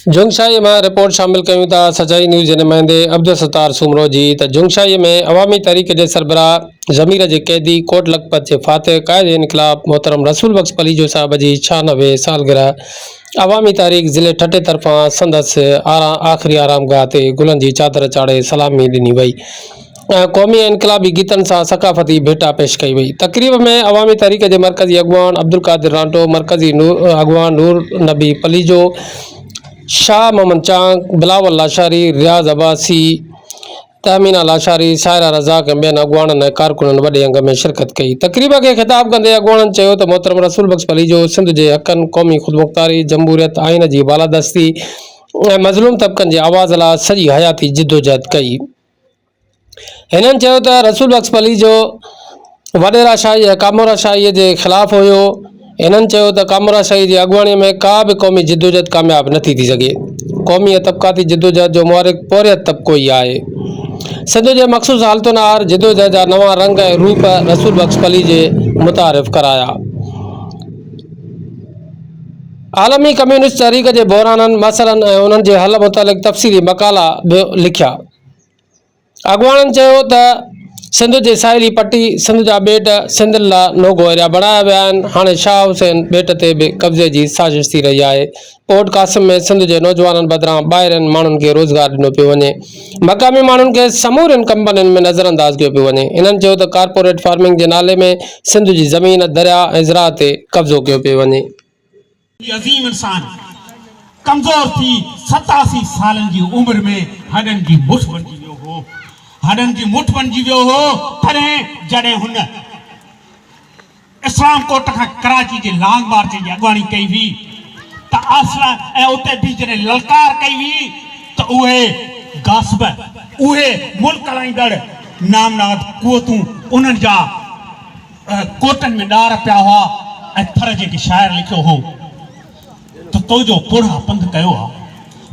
जुंगशाई में रिपोर्ट शामिल कयूं था सजाई न्यूज़ जे नुमाइंदे अब्दुल सत्तार सूमरो जी त जुंगशाई में अवामी तहरीक जे सरबराह ज़मीर जे कैदी कोट लखपत जे फातिह कायद इनकलाब मोहतरम रसूल बख्श पलीजो साहब जी 96 सालगिरह अवामी तहरीक ज़िले ठटे तरफ़ां संदसि आख़िरी आरामगाह ते गुलनि जी चादर चाढ़े सलामी ॾिनी वई। क़ौमी इनकलाबी गीतन सां सकाफ़ती भेटा पेश कई वई। तकरीब में अवामी तहरीक के मरकज़ी अगवान अब्दुल कादिर रांटो, मरकज़ी अगवान नूर नबी पलीजो, शाह मोहम्मद चांग, बिलावल लाशारी, रियाज़ अब्बासी, तहमीना लाशारी, सायरा रज़ाक ऐं ॿियनि अगवाननि ऐं कारकुननि वॾे अंग में शिरकत कई। तकरीब के ख़िताब कंदे अगवाननि चयो त मोहतरम रसूल बख्श पलीजो सिंध जे हक़नि, क़ौमी ख़ुदमुख़्तारी, जमहूरियत, आइन जी बालादस्ती ऐं मज़लूम तबक़नि जे आवाज़ लाइ सॼी हयाती जिदोजहद कई। हिननि चयो त रसूल बख्श पलीजो वॾेराशाही ऐं कामोराशाहीअ जे ख़िलाफ़ हुयो। इन्हनि चयो त कामोराशाही जी अॻुवाणीअ में का बि क़ौमी जिदोजहद कामयाब नथी थी सघे। क़ौमी ऐं तबक़ाती जिदोजहद जो मुहरिक पोरियत तबक़ो ई आहे। सिंध जे मख़सूस हालतुनि आर जिदोजहद जा नवां रंग ऐं रूप रसूल बख्श पलीजे मुतारिफ़ कराया। आलमी कम्यूनिस्ट तहरीक जे बहराननि मसइलनि ऐं उन्हनि जे हल मुतालिक़ तफ़सीली मक़ाला बि लिखिया। अगवाननि चयो त सिंध जे साहिली पट्टी, सिंध जा ॿेट सिंधियुनि लाइ नोगो एरिया बणाया विया आहिनि। हाणे शाह हुसैन ॿेट ते बि कब्ज़े जी साज़िश थी रही आहे। पोर्ट कासिम में सिंध जे नौजवाननि बदिरां ॿाहिरिनि माण्हुनि खे रोज़गार ॾिनो पियो वञे। मक़ामी माण्हुनि खे समूरनि कंपनियुनि में नज़रअंदाज़ कयो पियो वञे। इन्हनि चयो त कारपोरेट फार्मिंग जे नाले में सिंध जी ज़मीन, दरिया ऐं ज़राअत ते कब्ज़ो कयो पियो वञे। अज़ीम इंसान कमज़ोर थी 87 सालनि जी उम्र में हॾनि जी मुठ बणिजी वियो हो। हॾनि जी मुठ बणिजी वियो हो तॾहिं जॾहिं हुन इस्लाम कोट खां कराची जे लॉन्ग मार्च जी अॻुवाणी कई हुई त आसला ऐं उते बि जॾहिं ललकार कई हुई त उहे गासिब, उहे मुल्क हलाईंदड़ नामनाद कुवतूं उन्हनि जा कोटनि में ॾार पिया हुआ ऐं थर जेके शाइर लिखियो हो तो तोजो पोढ़ा पंध कयो आ,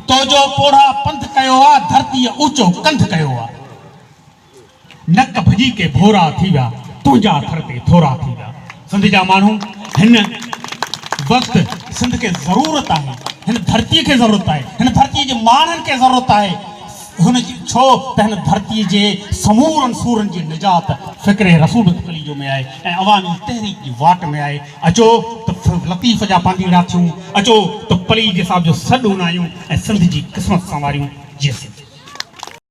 तोजो पोढ़ा पंध कयो आ, धरती ऊंचो कंध कयो आ। नक भजी के भोरा थी विया, तुंहिंजा थर ते थोरा थी विया। सिंध जा माण्हू हिन वक़्तु सिंध खे ज़रूरत आहे, हिन धरतीअ खे ज़रूरत आहे, हिन धरतीअ जे माण्हुनि खे ज़रूरत आहे। हुन जी छो त हिन धरतीअ जे समूरनि सूरनि जी निजात फ़िक्रे रसूल पलीजो में आहे ऐं अवामी तहरीक जी वाट में आहे। अचो त लतीफ़ जा पांडीड़ा थियूं, अचो त पलीजे साहिब जो सॾु उणायूं ऐं सिंध जी क़िस्मत संवारियूं। जी